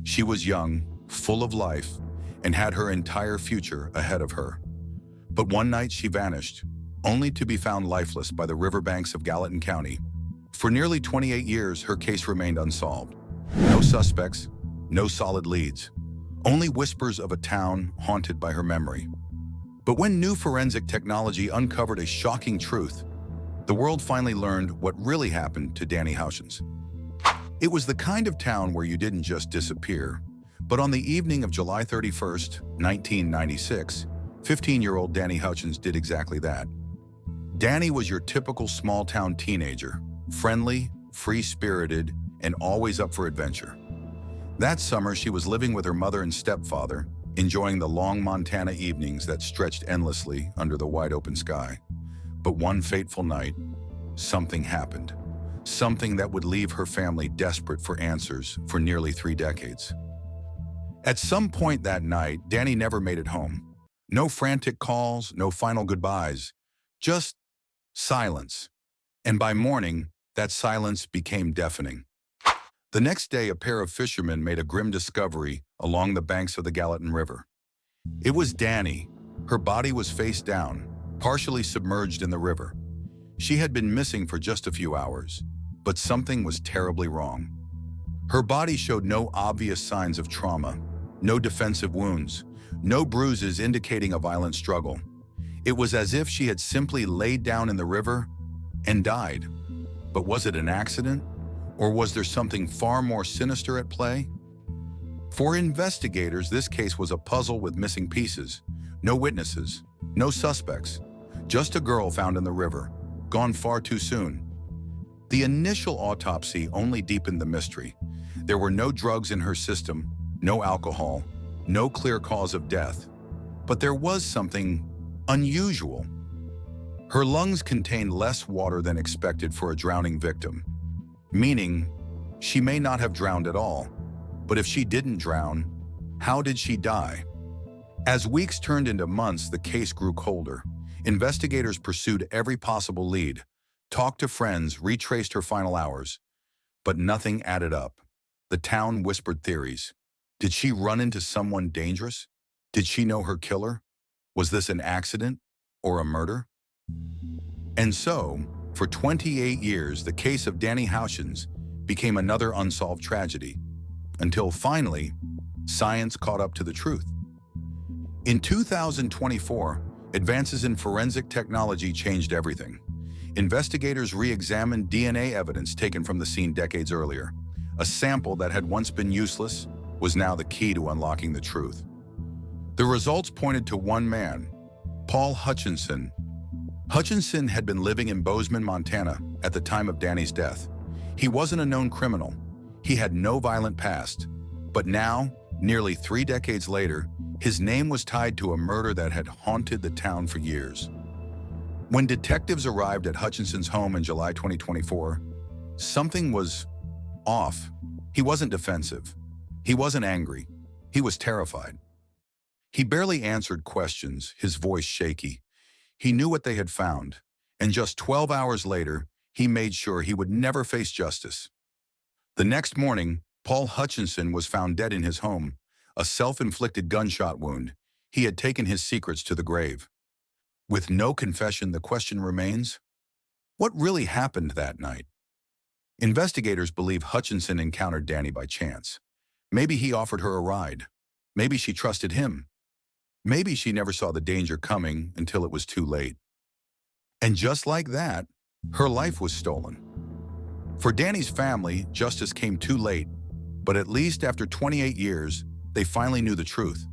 She was young, full of life, and had her entire future ahead of her. But one night she vanished, only to be found lifeless by the riverbanks of Gallatin County. For nearly 28 years, her case remained unsolved. No suspects, no solid leads, only whispers of a town haunted by her memory. But when new forensic technology uncovered a shocking truth, the world finally learned what really happened to Danni Houchins. It was the kind of town where you didn't just disappear, but on the evening of July 31st, 1996, 15-year-old Danni Houchins did exactly that. Danni was your typical small-town teenager, friendly, free-spirited, and always up for adventure. That summer, she was living with her mother and stepfather, enjoying the long Montana evenings that stretched endlessly under the wide-open sky. But one fateful night, something happened. Something that would leave her family desperate for answers for nearly 3 decades. At some point that night, Danni never made it home. No frantic calls, no final goodbyes, just silence. And by morning, that silence became deafening. The next day, a pair of fishermen made a grim discovery along the banks of the Gallatin River. It was Danni. Her body was face down, partially submerged in the river. She had been missing for just a few hours, but something was terribly wrong. Her body showed no obvious signs of trauma, no defensive wounds, no bruises indicating a violent struggle. It was as if she had simply laid down in the river and died. But was it an accident? Or was there something far more sinister at play? For investigators, this case was a puzzle with missing pieces. No witnesses, no suspects, just a girl found in the river, gone far too soon. The initial autopsy only deepened the mystery. There were no drugs in her system, no alcohol, no clear cause of death. But there was something unusual. Her lungs contained less water than expected for a drowning victim, meaning she may not have drowned at all. But if she didn't drown, how did she die? As weeks turned into months, the case grew colder. Investigators pursued every possible lead, talked to friends, retraced her final hours. But nothing added up. The town whispered theories. Did she run into someone dangerous? Did she know her killer? Was this an accident or a murder? And so, for 28 years, the case of Danni Houchins became another unsolved tragedy, until finally, science caught up to the truth. In 2024, advances in forensic technology changed everything. Investigators re-examined DNA evidence taken from the scene decades earlier. A sample that had once been useless was now the key to unlocking the truth. The results pointed to one man, Paul Hutchinson. Hutchinson had been living in Bozeman, Montana at the time of Danni's death. He wasn't a known criminal. He had no violent past. But now, nearly 3 decades later, his name was tied to a murder that had haunted the town for years. When detectives arrived at Hutchinson's home in July 2024, something was off. He wasn't defensive. He wasn't angry. He was terrified. He barely answered questions, his voice shaky. He knew what they had found, and just 12 hours later, he made sure he would never face justice. The next morning, Paul Hutchinson was found dead in his home, a self-inflicted gunshot wound. He had taken his secrets to the grave. With no confession, the question remains, what really happened that night? Investigators believe Hutchinson encountered Danni by chance. Maybe he offered her a ride. Maybe she trusted him. Maybe she never saw the danger coming until it was too late. And just like that, her life was stolen. For Danni's family, justice came too late, but at least after 28 years, they finally knew the truth,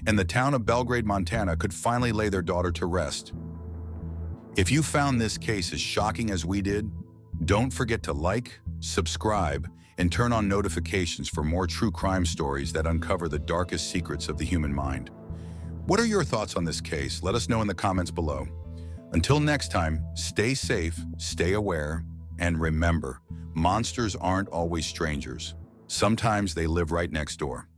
and the town of Belgrade, Montana could finally lay their daughter to rest. If you found this case as shocking as we did, don't forget to like, subscribe, and turn on notifications for more true crime stories that uncover the darkest secrets of the human mind. What are your thoughts on this case? Let us know in the comments below. Until next time, stay safe, stay aware, and remember, monsters aren't always strangers. Sometimes they live right next door.